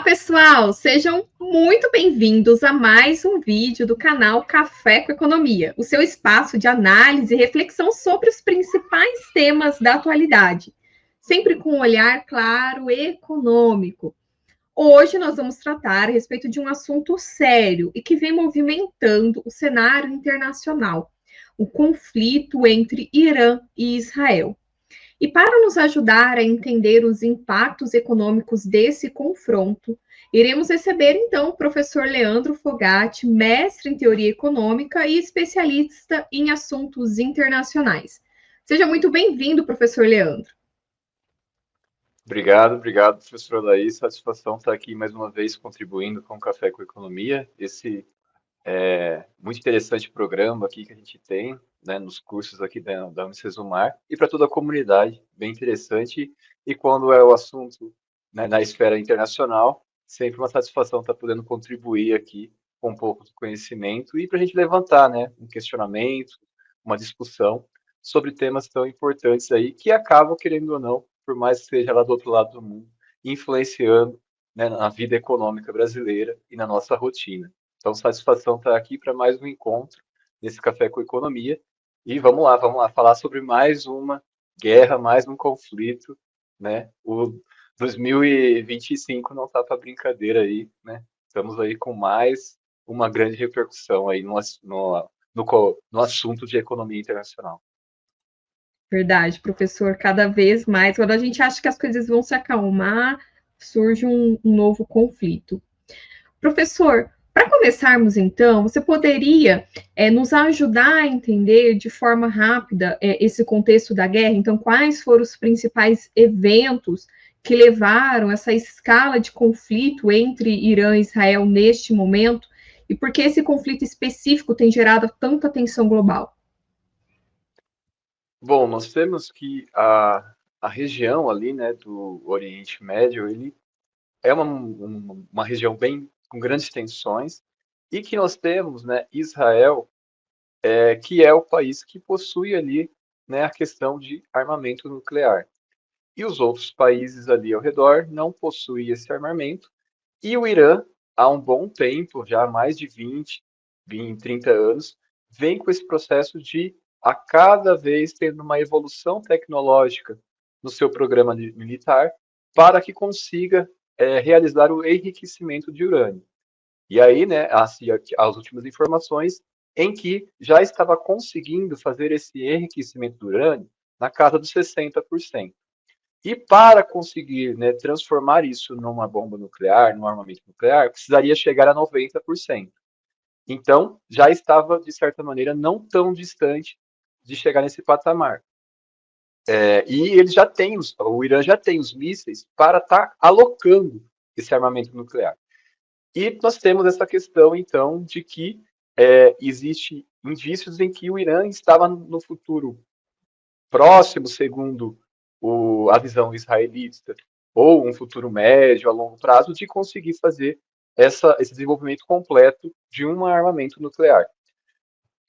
Pessoal, sejam muito bem-vindos a mais um vídeo do canal Café com Economia, o seu espaço de análise e reflexão sobre os principais temas da atualidade, sempre com um olhar claro e econômico. Hoje nós vamos tratar a respeito de um assunto sério e que vem movimentando o cenário internacional, o conflito entre Irã e Israel. E para nos ajudar a entender os impactos econômicos desse confronto, iremos receber então o professor Leandro Fogatti, mestre em teoria econômica e especialista em assuntos internacionais. Seja muito bem-vindo, professor Leandro. Obrigado, professora Laís. Satisfação estar aqui mais uma vez contribuindo com o Café com Economia. Esse muito interessante programa aqui que a gente tem, né, nos cursos aqui da Unicesumar e para toda a comunidade, bem interessante. E quando é o assunto, né, na esfera internacional, sempre uma satisfação estar podendo contribuir aqui com um pouco de conhecimento e para a gente levantar, né, um questionamento, uma discussão sobre temas tão importantes aí que acabam, querendo ou não, por mais que seja lá do outro lado do mundo, influenciando, né, na vida econômica brasileira e na nossa rotina. Então, satisfação estar aqui para mais um encontro nesse Café com Economia. E vamos lá, falar sobre mais uma guerra, mais um conflito, né? O 2025 não está para brincadeira aí, né? Estamos aí com mais uma grande repercussão aí no assunto de economia internacional. Verdade, professor, cada vez mais, quando a gente acha que as coisas vão se acalmar, surge um novo conflito. Professor, para começarmos então, você poderia nos ajudar a entender de forma rápida esse contexto da guerra? Então, quais foram os principais eventos que levaram essa escala de conflito entre Irã e Israel neste momento? E por que esse conflito específico tem gerado tanta tensão global? Bom, nós temos que a região ali, né, do Oriente Médio, ele é uma região bem com grandes tensões e que nós temos, né, Israel, que é o país que possui ali, né, a questão de armamento nuclear. E os outros países ali ao redor não possuem esse armamento. E o Irã, há um bom tempo, já há mais de 20, 30 anos, vem com esse processo de a cada vez tendo uma evolução tecnológica no seu programa militar para que consiga realizar o enriquecimento de urânio. E aí, né, as últimas informações em que já estava conseguindo fazer esse enriquecimento do urânio na casa dos 60%. E para conseguir, né, transformar isso numa bomba nuclear, num armamento nuclear, precisaria chegar a 90%. Então, já estava, de certa maneira, não tão distante de chegar nesse patamar. E eles já têm, o Irã já tem os mísseis para estar alocando esse armamento nuclear. E nós temos essa questão, então, de que existe indícios em que o Irã estava no futuro próximo, segundo a visão israelita, ou um futuro médio, a longo prazo, de conseguir fazer esse desenvolvimento completo de um armamento nuclear.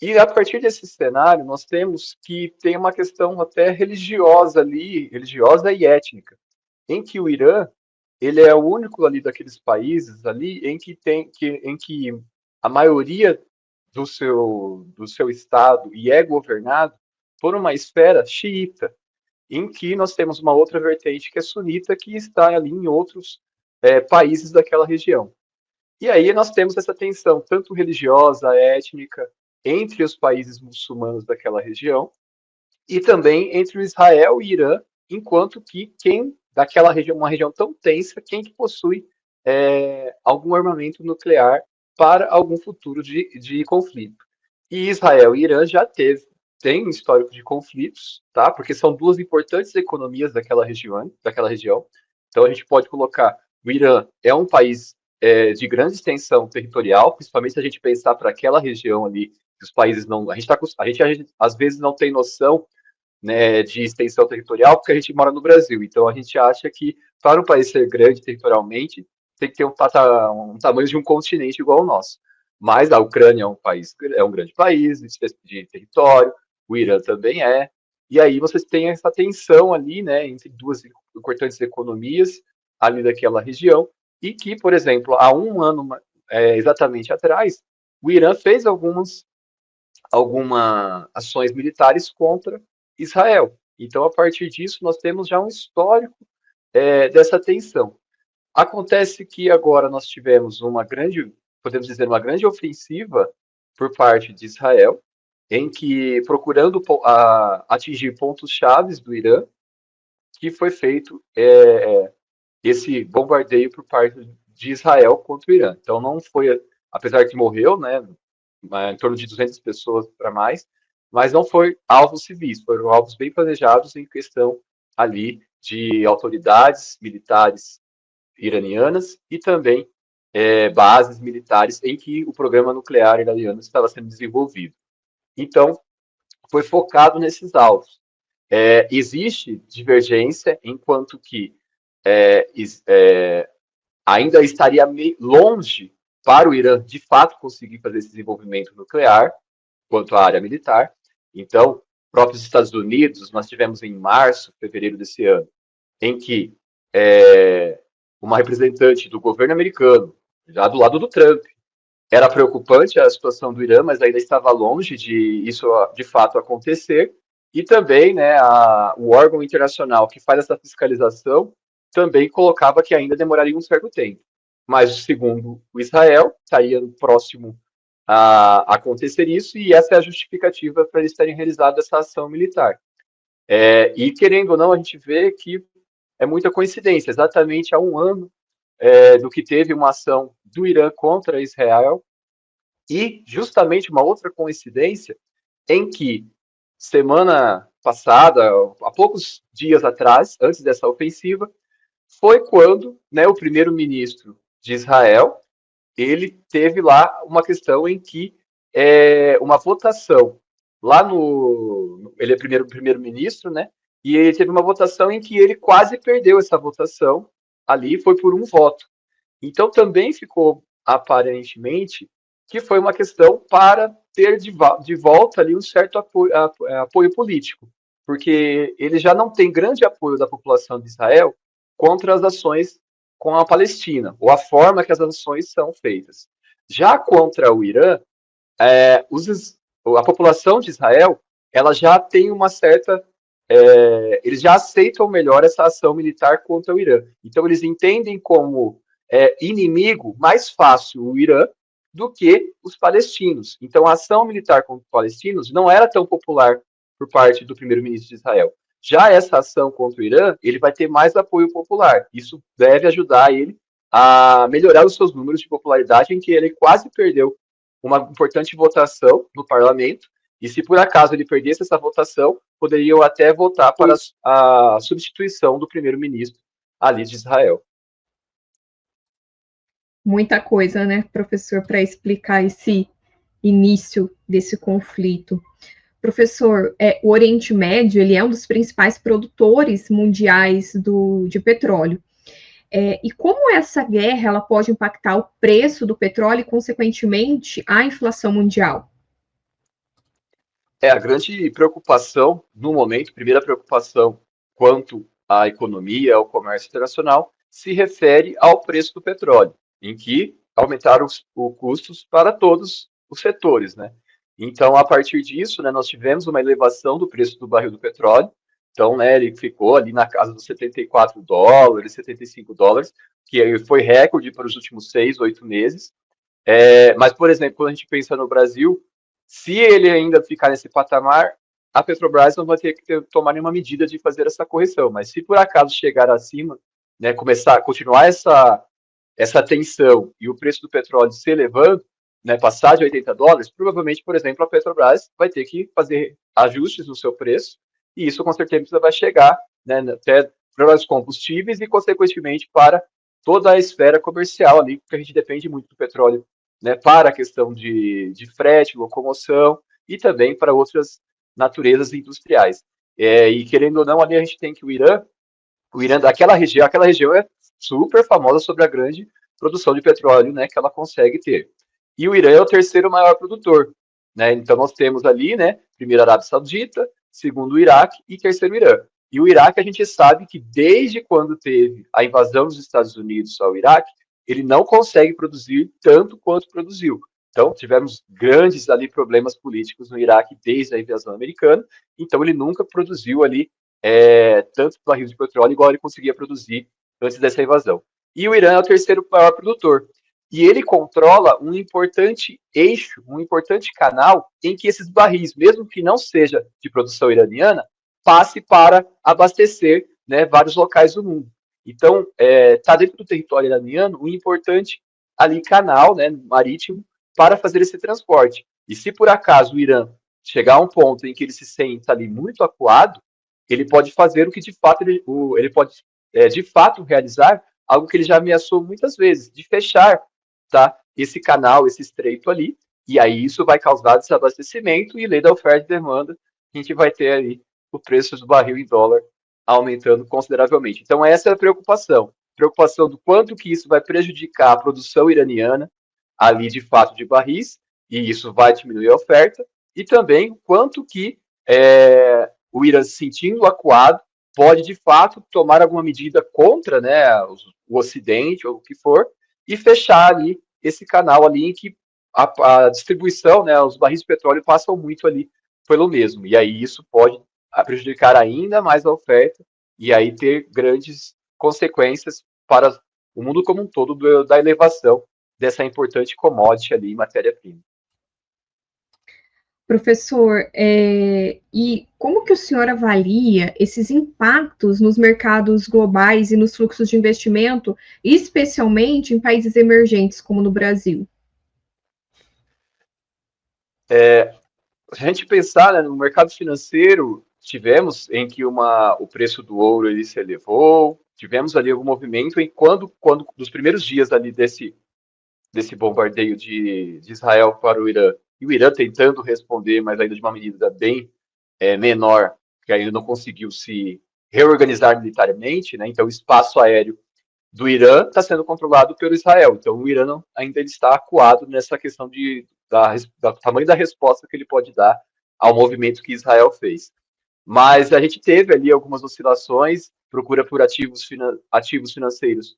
E a partir desse cenário, nós temos que tem uma questão até religiosa ali, religiosa e étnica, em que o Irã ele é o único ali daqueles países ali em que a maioria do seu estado e é governado por uma esfera xiita, em que nós temos uma outra vertente que é sunita, que está ali em outros países daquela região. E aí nós temos essa tensão, tanto religiosa, étnica, entre os países muçulmanos daquela região, e também entre o Israel e Irã, enquanto que quem daquela região, uma região tão tensa, quem que possui algum armamento nuclear para algum futuro de conflito. E Israel e Irã já tem um histórico de conflitos, tá? Porque são duas importantes economias daquela região. Então a gente pode colocar o Irã é um país de grande extensão territorial, principalmente se a gente pensar para aquela região ali, que os países não, a gente às vezes não tem noção, né, de extensão territorial, porque a gente mora no Brasil. Então a gente acha que para um país ser grande territorialmente tem que ter um tamanho de um continente igual ao nosso. Mas a Ucrânia é um grande país de território, o Irã também é. E aí vocês têm essa tensão ali, né, entre duas importantes economias ali daquela região. e que, por exemplo, há um ano exatamente atrás, o Irã fez algumas ações militares contra Israel. Então, a partir disso, nós temos já um histórico dessa tensão. Acontece que agora nós tivemos uma grande, podemos dizer, uma grande ofensiva por parte de Israel, em que, procurando atingir pontos chaves do Irã, que foi feito esse bombardeio por parte de Israel contra o Irã. Então, não foi, apesar que morreu, né, em torno de 200 pessoas para mais, mas não foi alvos civis, foram alvos bem planejados em questão ali de autoridades militares iranianas e também bases militares em que o programa nuclear iraniano estava sendo desenvolvido. Então, foi focado nesses alvos. Existe divergência, enquanto que ainda estaria longe para o Irã, de fato, conseguir fazer esse desenvolvimento nuclear, quanto à área militar. Então, próprios Estados Unidos, nós tivemos em março, fevereiro desse ano, em que uma representante do governo americano, já do lado do Trump, era preocupante a situação do Irã, mas ainda estava longe de isso de fato acontecer. E também, né, o órgão internacional que faz essa fiscalização também colocava que ainda demoraria um certo tempo. Mas, segundo o Israel, estaria próximo a acontecer isso, e essa é a justificativa para eles terem realizado essa ação militar. E, querendo ou não, a gente vê que é muita coincidência. Exatamente há um ano do que teve uma ação do Irã contra Israel, e justamente uma outra coincidência em que semana passada, há poucos dias atrás, antes dessa ofensiva, foi quando, né, o primeiro-ministro de Israel, ele teve lá uma questão em que uma votação lá no, ele é primeiro-ministro, né? E ele teve uma votação em que ele quase perdeu essa votação ali, foi por um voto. Então também ficou aparentemente que foi uma questão para ter de volta ali um certo apoio político, porque ele já não tem grande apoio da população de Israel contra as ações com a Palestina, ou a forma que as ações são feitas. Já contra o Irã, a população de Israel, ela já tem uma certa eles já aceitam melhor essa ação militar contra o Irã. Então, eles entendem como inimigo mais fácil o Irã do que os palestinos. Então, a ação militar contra os palestinos não era tão popular por parte do primeiro-ministro de Israel. Já essa ação contra o Irã, ele vai ter mais apoio popular. Isso deve ajudar ele a melhorar os seus números de popularidade, em que ele quase perdeu uma importante votação no parlamento, e se por acaso ele perdesse essa votação, poderiam até votar para a substituição do primeiro-ministro ali de Israel. Muita coisa, né, professor, para explicar esse início desse conflito. Professor, o Oriente Médio ele é um dos principais produtores mundiais de petróleo. E como essa guerra ela pode impactar o preço do petróleo e, consequentemente, a inflação mundial? A grande preocupação no momento, primeira preocupação quanto à economia, ao comércio internacional, se refere ao preço do petróleo, em que aumentaram os custos para todos os setores, né? Então, a partir disso, né, nós tivemos uma elevação do preço do barril do petróleo. Então, né, ele ficou ali na casa dos $74, $75, que foi recorde para os últimos 6, 8 meses. Mas, por exemplo, quando a gente pensa no Brasil, se ele ainda ficar nesse patamar, a Petrobras não vai ter que tomar nenhuma medida de fazer essa correção. Mas se por acaso chegar acima, né, continuar essa tensão e o preço do petróleo se elevando, né, passar de $80, provavelmente, por exemplo, a Petrobras vai ter que fazer ajustes no seu preço, e isso com certeza vai chegar, né, até para os combustíveis e, consequentemente, para toda a esfera comercial ali, porque a gente depende muito do petróleo, né, para a questão de frete, locomoção e também para outras naturezas industriais. E querendo ou não, ali a gente tem que o Irã aquela região é super famosa sobre a grande produção de petróleo, né, que ela consegue ter. E o Irã é o terceiro maior produtor, né? Então nós temos ali, né, primeiro a Arábia Saudita, segundo o Iraque e terceiro o Irã. E o Iraque a gente sabe que desde quando teve a invasão dos Estados Unidos ao Iraque, ele não consegue produzir tanto quanto produziu. Então, tivemos grandes ali problemas políticos no Iraque desde a invasão americana, então ele nunca produziu ali tanto barril de petróleo igual ele conseguia produzir antes dessa invasão. E o Irã é o terceiro maior produtor. E ele controla um importante eixo, um importante canal em que esses barris, mesmo que não seja de produção iraniana, passe para abastecer, né, vários locais do mundo. Então, está dentro do território iraniano um importante ali canal, né, marítimo para fazer esse transporte. E se por acaso o Irã chegar a um ponto em que ele se sente ali muito acuado, ele pode fazer o que de fato ele pode de fato realizar algo que ele já ameaçou muitas vezes, de fechar, tá, esse canal, esse estreito ali, e aí isso vai causar desabastecimento e lei da oferta e demanda, a gente vai ter aí o preço do barril em dólar aumentando consideravelmente. Então essa é a preocupação do quanto que isso vai prejudicar a produção iraniana ali de fato de barris, e isso vai diminuir a oferta, e também o quanto que o Irã se sentindo acuado pode de fato tomar alguma medida contra, né, o Ocidente ou o que for, e fechar ali esse canal ali em que a distribuição, né, os barris de petróleo passam muito ali pelo mesmo, e aí isso pode prejudicar ainda mais a oferta e aí ter grandes consequências para o mundo como um todo da elevação dessa importante commodity ali, matéria-prima. Professor, e como que o senhor avalia esses impactos nos mercados globais e nos fluxos de investimento, especialmente em países emergentes, como no Brasil? Se a gente pensar, né, no mercado financeiro, tivemos em que o preço do ouro ele se elevou, tivemos ali algum movimento em quando dos primeiros dias ali desse bombardeio de Israel para o Irã, e o Irã tentando responder, mas ainda de uma medida bem menor, que ainda não conseguiu se reorganizar militarmente, né? Então o espaço aéreo do Irã está sendo controlado pelo Israel. Então o Irã ainda está acuado nessa questão do tamanho da resposta que ele pode dar ao movimento que Israel fez. Mas a gente teve ali algumas oscilações, procura por ativos financeiros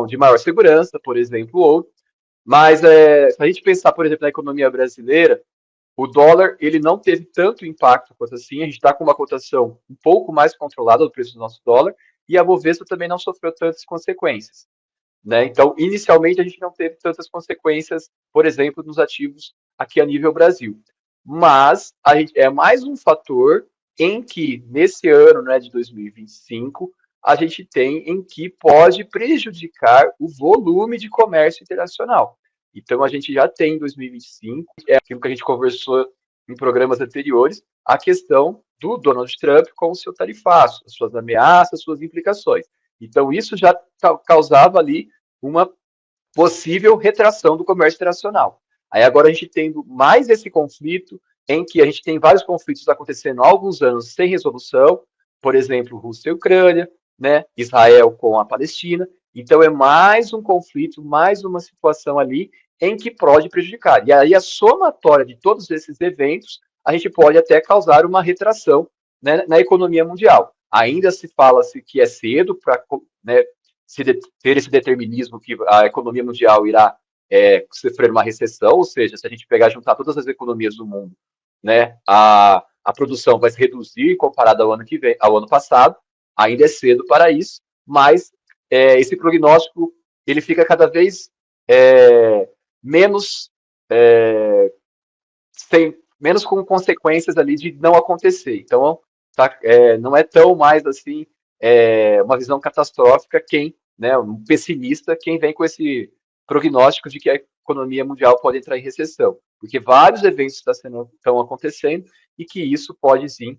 de maior segurança, por exemplo, o ouro. Mas se a gente pensar, por exemplo, na economia brasileira, o dólar ele não teve tanto impacto quanto assim. A gente está com uma cotação um pouco mais controlada do preço do nosso dólar e a Bovespa também não sofreu tantas consequências, né? Então, inicialmente a gente não teve tantas consequências, por exemplo, nos ativos aqui a nível Brasil. Mas é mais um fator em que nesse ano, né, de 2025, a gente tem em que pode prejudicar o volume de comércio internacional. Então, a gente já tem em 2025, é aquilo que a gente conversou em programas anteriores, a questão do Donald Trump com o seu tarifaço, as suas ameaças, suas implicações. Então, isso já causava ali uma possível retração do comércio internacional. Aí agora a gente tendo mais esse conflito, em que a gente tem vários conflitos acontecendo há alguns anos sem resolução, por exemplo, Rússia e Ucrânia, né, Israel com a Palestina. Então é mais um conflito, mais uma situação ali em que pode prejudicar. E aí a somatória de todos esses eventos, a gente pode até causar uma retração, né, na economia mundial. Ainda se fala-se que é cedo para, né, ter esse determinismo que a economia mundial irá sofrer uma recessão, ou seja, se a gente pegar e juntar todas as economias do mundo, né, a produção vai se reduzir comparado ao ano que vem, ao ano passado. Ainda é cedo para isso, mas esse prognóstico ele fica cada vez menos menos com consequências ali de não acontecer. Então, não é tão mais assim uma visão catastrófica quem, né, um pessimista, quem vem com esse prognóstico de que a economia mundial pode entrar em recessão, porque vários eventos estão acontecendo e que isso pode sim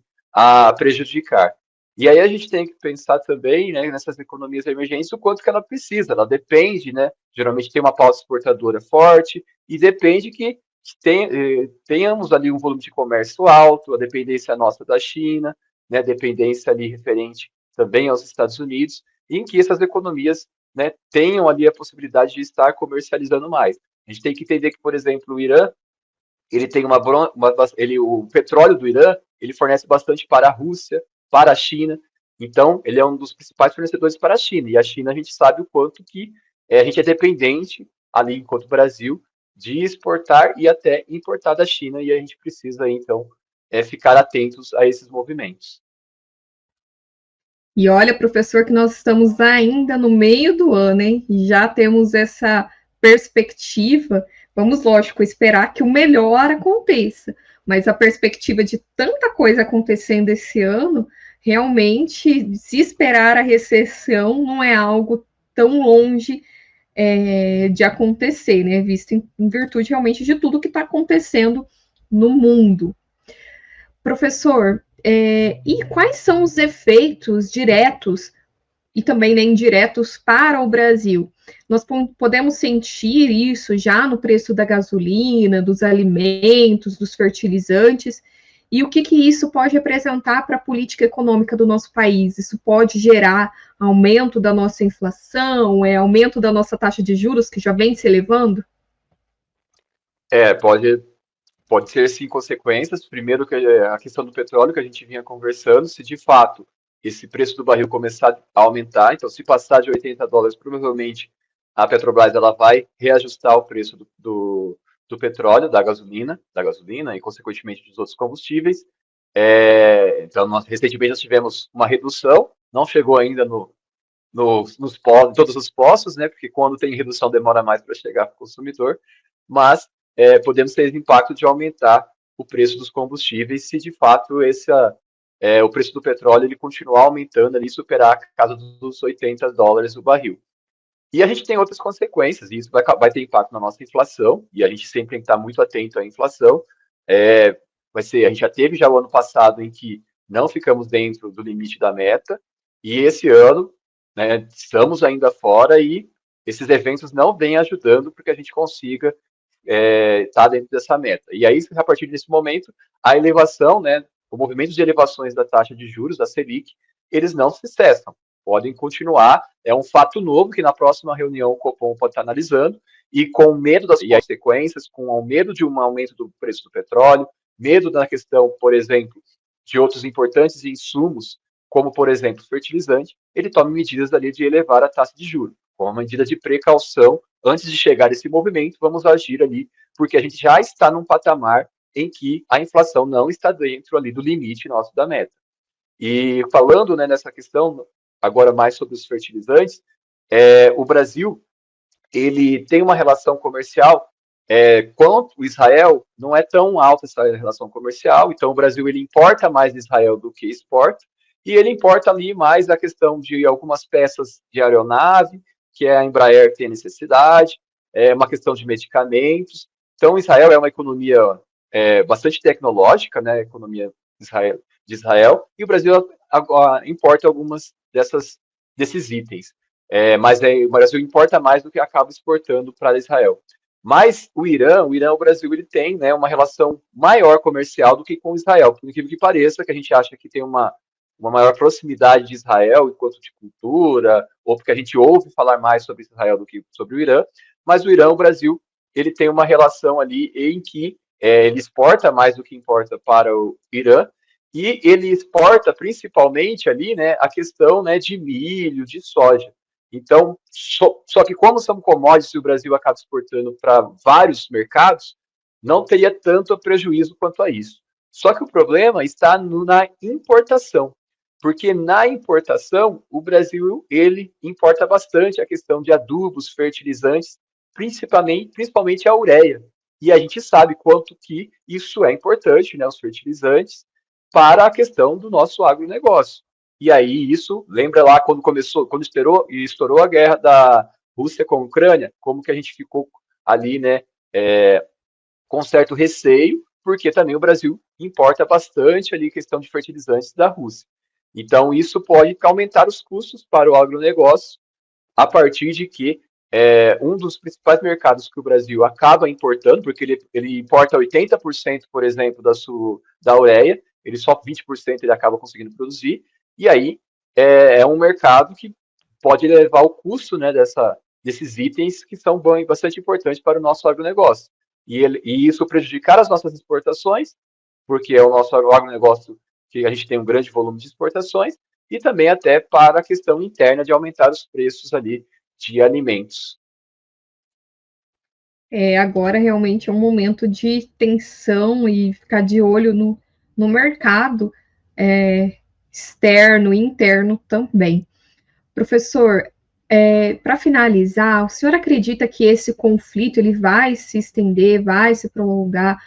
prejudicar. E aí a gente tem que pensar também, né, nessas economias emergentes, o quanto que ela precisa. Ela depende, né, geralmente tem uma pauta exportadora forte e depende que tenhamos ali um volume de comércio alto, a dependência nossa da China, né, dependência ali referente também aos Estados Unidos, em que essas economias, né, tenham ali a possibilidade de estar comercializando mais. A gente tem que entender que, por exemplo, o Irã, ele tem o petróleo do Irã, ele fornece bastante para a Rússia, para a China, então ele é um dos principais fornecedores para a China, e a China a gente sabe o quanto que a gente é dependente, ali enquanto Brasil, de exportar e até importar da China, e a gente precisa, então, ficar atentos a esses movimentos. E olha, professor, que nós estamos ainda no meio do ano, hein? Já temos essa perspectiva. Vamos, lógico, esperar que o melhor aconteça. Mas a perspectiva de tanta coisa acontecendo esse ano, realmente, se esperar a recessão não é algo tão longe de acontecer, né? Visto em virtude realmente de tudo que está acontecendo no mundo. Professor, e quais são os efeitos diretos e também, né, indiretos para o Brasil? Nós podemos sentir isso já no preço da gasolina, dos alimentos, dos fertilizantes, e o que isso pode representar para a política econômica do nosso país? Isso pode gerar aumento da nossa inflação, aumento da nossa taxa de juros, que já vem se elevando? Pode ser sim consequências. Primeiro, que a questão do petróleo que a gente vinha conversando, se de fato esse preço do barril começar a aumentar, então se passar de $80, provavelmente a Petrobras ela vai reajustar o preço do petróleo, da gasolina e consequentemente dos outros combustíveis. Então, recentemente nós tivemos uma redução, não chegou ainda em todos os postos, né? Porque quando tem redução demora mais para chegar para o consumidor, mas podemos ter impacto de aumentar o preço dos combustíveis se de fato o preço do petróleo ele continuar aumentando ali, superar a casa dos $80 o barril. E a gente tem outras consequências, e isso vai ter impacto na nossa inflação, e a gente sempre tem que estar muito atento à inflação. A gente já teve o ano passado em que não ficamos dentro do limite da meta, e esse ano, né, estamos ainda fora, e esses eventos não vêm ajudando para que a gente consiga estar dentro dessa meta. E aí, a partir desse momento, a elevação, né, o movimento de elevações da taxa de juros, da Selic, eles não se cessam, podem continuar. É um fato novo que na próxima reunião o Copom pode estar analisando, e com medo das consequências, com o medo de um aumento do preço do petróleo, medo da questão, por exemplo, de outros importantes insumos, como, por exemplo, fertilizante, ele toma medidas ali de elevar a taxa de juros, como uma medida de precaução. Antes de chegar esse movimento, vamos agir ali, porque a gente já está num patamar em que a inflação não está dentro ali do limite nosso da meta. E falando, né, nessa questão, agora mais sobre os fertilizantes, o Brasil ele tem uma relação comercial com o Israel, não é tão alta essa relação comercial, então o Brasil ele importa mais de Israel do que exporta, e ele importa ali mais a questão de algumas peças de aeronave, que a Embraer tem necessidade, uma questão de medicamentos. Então Israel é uma economia bastante tecnológica, né, a economia de Israel, e o Brasil importa algumas desses itens. Mas o Brasil importa mais do que acaba exportando para Israel. Mas o Brasil ele tem, né, uma relação maior comercial do que com Israel, por incrível que pareça, que a gente acha que tem uma maior proximidade de Israel enquanto de cultura, ou porque a gente ouve falar mais sobre Israel do que sobre o Irã, mas o Brasil, ele tem uma relação ali em que ele exporta mais do que importa para o Irã, e ele exporta principalmente ali, né, a questão, né, de milho, de soja. Então, só que como são commodities e o Brasil acaba exportando para vários mercados, não teria tanto prejuízo quanto a isso. Só que o problema está na importação, porque na importação o Brasil ele importa bastante a questão de adubos, fertilizantes, principalmente a ureia. E a gente sabe quanto que isso é importante, né, os fertilizantes, para a questão do nosso agronegócio. E aí isso, lembra lá quando estourou a guerra da Rússia com a Ucrânia, como que a gente ficou ali, né, com certo receio, porque também o Brasil importa bastante ali questão de fertilizantes da Rússia. Então isso pode aumentar os custos para o agronegócio, a partir de que um dos principais mercados que o Brasil acaba importando, porque ele importa 80%, por exemplo, da ureia, ele só 20% ele acaba conseguindo produzir, e aí é um mercado que pode elevar o custo, né, desses itens que são bastante importantes para o nosso agronegócio. E isso prejudicar as nossas exportações, porque é o nosso agronegócio que a gente tem um grande volume de exportações, e também até para a questão interna de aumentar os preços ali de alimentos. Agora realmente é um momento de tensão e ficar de olho no mercado externo e interno também. Professor, para finalizar, o senhor acredita que esse conflito ele vai se estender, vai se prolongar,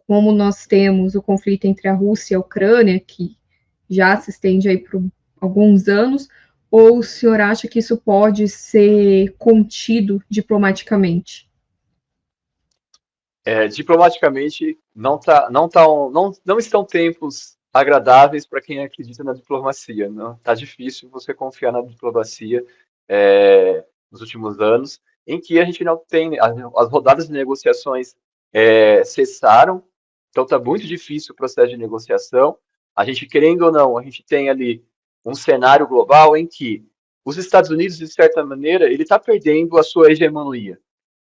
como nós temos o conflito entre a Rússia e a Ucrânia, que já se estende aí por alguns anos, ou o senhor acha que isso pode ser contido diplomaticamente? Diplomaticamente, não estão tempos agradáveis para quem acredita na diplomacia. Não está difícil você confiar na diplomacia nos últimos anos, em que a gente não tem as rodadas de negociações cessaram, então está muito difícil o processo de negociação. A gente, querendo ou não, a gente tem ali um cenário global em que os Estados Unidos, de certa maneira, ele está perdendo a sua hegemonia.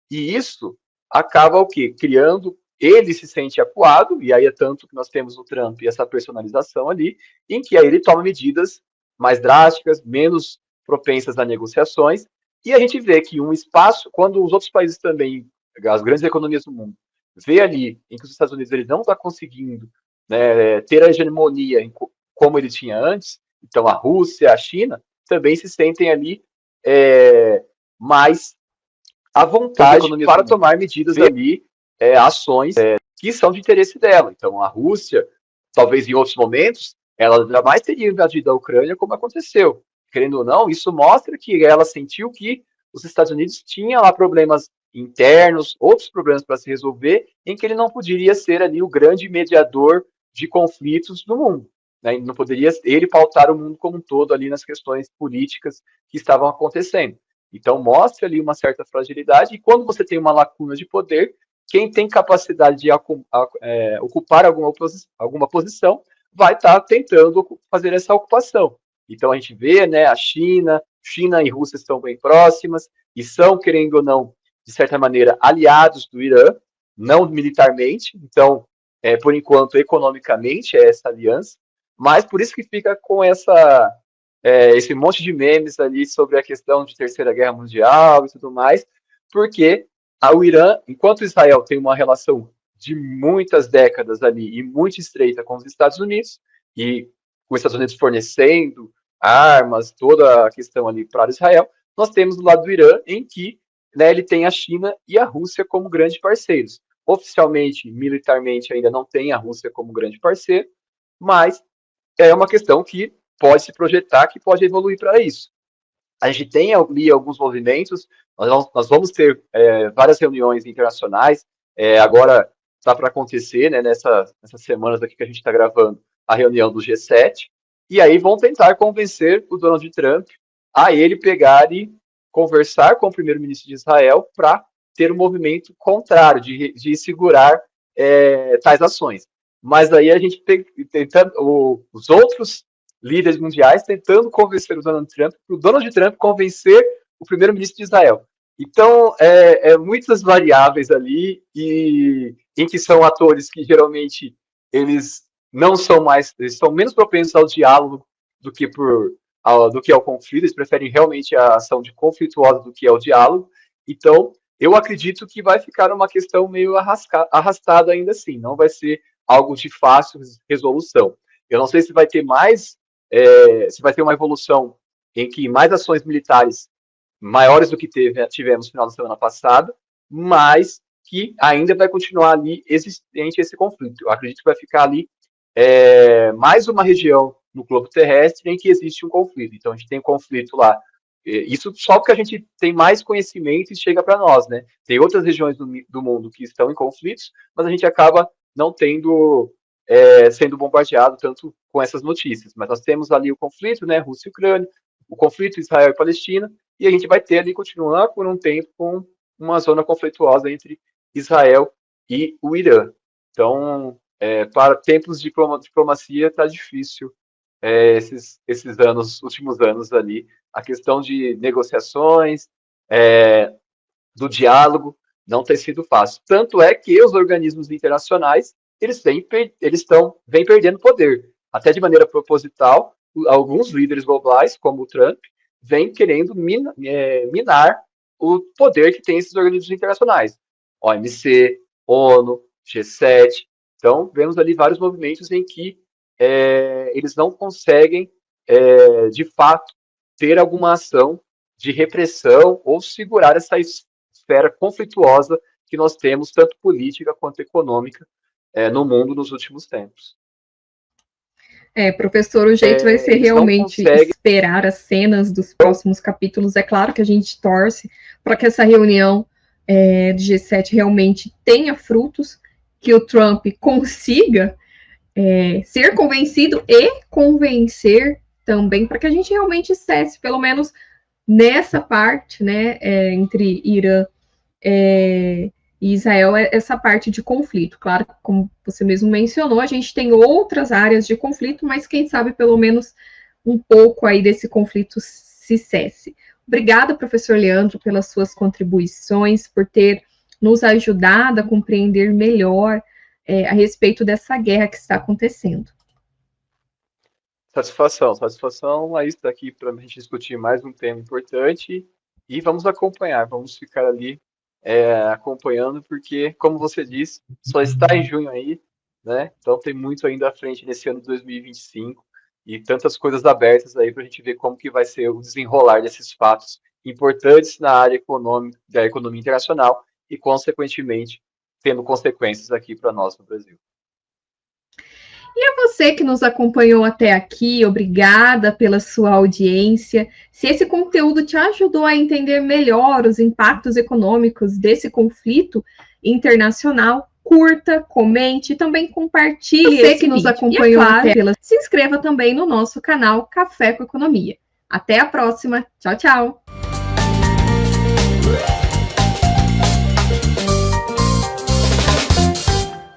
E isso acaba o quê? Criando, ele se sente acuado, e aí é tanto que nós temos o Trump e essa personalização ali, em que aí ele toma medidas mais drásticas, menos propensas a negociações, e a gente vê que um espaço, quando os outros países também, as grandes economias do mundo, vê ali em que os Estados Unidos ele não está conseguindo, né, ter a hegemonia como ele tinha antes, então a Rússia, a China, também se sentem ali mais à vontade para tomar medidas ali, ações que são de interesse dela. Então, a Rússia, talvez em outros momentos, ela jamais teria invadido a Ucrânia como aconteceu. Querendo ou não, isso mostra que ela sentiu que os Estados Unidos tinham lá problemas internos, outros problemas para se resolver, em que ele não poderia ser ali o grande mediador de conflitos do mundo. Né? Não poderia ele pautar o mundo como um todo ali nas questões políticas que estavam acontecendo. Então, mostra ali uma certa fragilidade, e quando você tem uma lacuna de poder, quem tem capacidade de ocupar alguma posição vai estar tentando fazer essa ocupação. Então, a gente vê, né, a China e Rússia estão bem próximas, e são, querendo ou não, de certa maneira, aliados do Irã, não militarmente, então, por enquanto, economicamente, é essa aliança, mas por isso que fica com esse monte de memes ali sobre a questão de Terceira Guerra Mundial e tudo mais, porque o Irã, enquanto Israel tem uma relação de muitas décadas ali e muito estreita com os Estados Unidos, e com os Estados Unidos fornecendo armas, toda a questão ali para Israel, nós temos do lado do Irã em que, né, ele tem a China e a Rússia como grandes parceiros. Oficialmente, militarmente, ainda não tem a Rússia como grande parceiro, mas é uma questão que pode se projetar, que pode evoluir para isso. A gente tem ali alguns movimentos, nós vamos ter várias reuniões internacionais, agora está para acontecer, né, nessas semanas aqui que a gente está gravando, a reunião do G7, e aí vão tentar convencer o Donald Trump a ele pegar e conversar com o primeiro-ministro de Israel para ter um movimento contrário, de segurar tais ações. Mas aí a gente tem os outros líderes mundiais tentando convencer o Donald Trump convencer o primeiro-ministro de Israel. Então, muitas variáveis ali, e em que são atores que geralmente eles não são mais, eles são menos propensos ao diálogo do que ao conflito, eles preferem realmente a ação de conflituosa do que ao diálogo. Então, eu acredito que vai ficar uma questão meio arrastada ainda assim, não vai ser algo de fácil resolução. Eu não sei se vai ter se vai ter uma evolução em que mais ações militares maiores do que tivemos no final da semana passada, mas que ainda vai continuar ali existente esse conflito. Eu acredito que vai ficar ali mais uma região no globo terrestre em que existe um conflito. Então, a gente tem um conflito lá. Isso só porque a gente tem mais conhecimento e chega para nós, né? Tem outras regiões do mundo que estão em conflitos, mas a gente acaba não tendo sendo bombardeado tanto com essas notícias. Mas nós temos ali o conflito, né, Rússia e Ucrânia, o conflito Israel e Palestina, e a gente vai ter ali, continuar por um tempo com uma zona conflituosa entre Israel e o Irã. Então, para tempos de diplomacia, está difícil esses últimos anos ali, a questão de negociações, do diálogo, não tem sido fácil. Tanto é que os organismos internacionais eles vêm perdendo poder. Até de maneira proposital, alguns líderes globais, como o Trump, vêm querendo minar o poder que tem esses organismos internacionais. OMC, ONU, G7. Então, vemos ali vários movimentos em que eles não conseguem, de fato, ter alguma ação de repressão ou segurar essa esfera conflituosa que nós temos, tanto política quanto econômica, no mundo nos últimos tempos. Professor, o jeito vai ser realmente esperar as cenas dos próximos capítulos. É claro que a gente torce para que essa reunião do G7 realmente tenha frutos, que o Trump consiga ser convencido e convencer também, para que a gente realmente cesse, pelo menos nessa parte, né, entre Irã e Israel, essa parte de conflito. Claro, como você mesmo mencionou, a gente tem outras áreas de conflito, mas quem sabe pelo menos um pouco aí desse conflito se cesse. Obrigada, professor Leandro, pelas suas contribuições, por ter nos ajudado a compreender melhor a respeito dessa guerra que está acontecendo. Satisfação aí está aqui para a gente discutir mais um tema importante e vamos acompanhar, vamos ficar ali acompanhando, porque, como você disse, só está em junho aí, né? Então tem muito ainda à frente nesse ano de 2025 e tantas coisas abertas aí para a gente ver como que vai ser o desenrolar desses fatos importantes na área econômica, da economia internacional e, consequentemente, tendo consequências aqui para nós no Brasil. E a você que nos acompanhou até aqui, obrigada pela sua audiência. Se esse conteúdo te ajudou a entender melhor os impactos econômicos desse conflito internacional, curta, comente, também compartilhe. Você que nos acompanhou até, se inscreva também no nosso canal Café com Economia. Até a próxima. Tchau, tchau.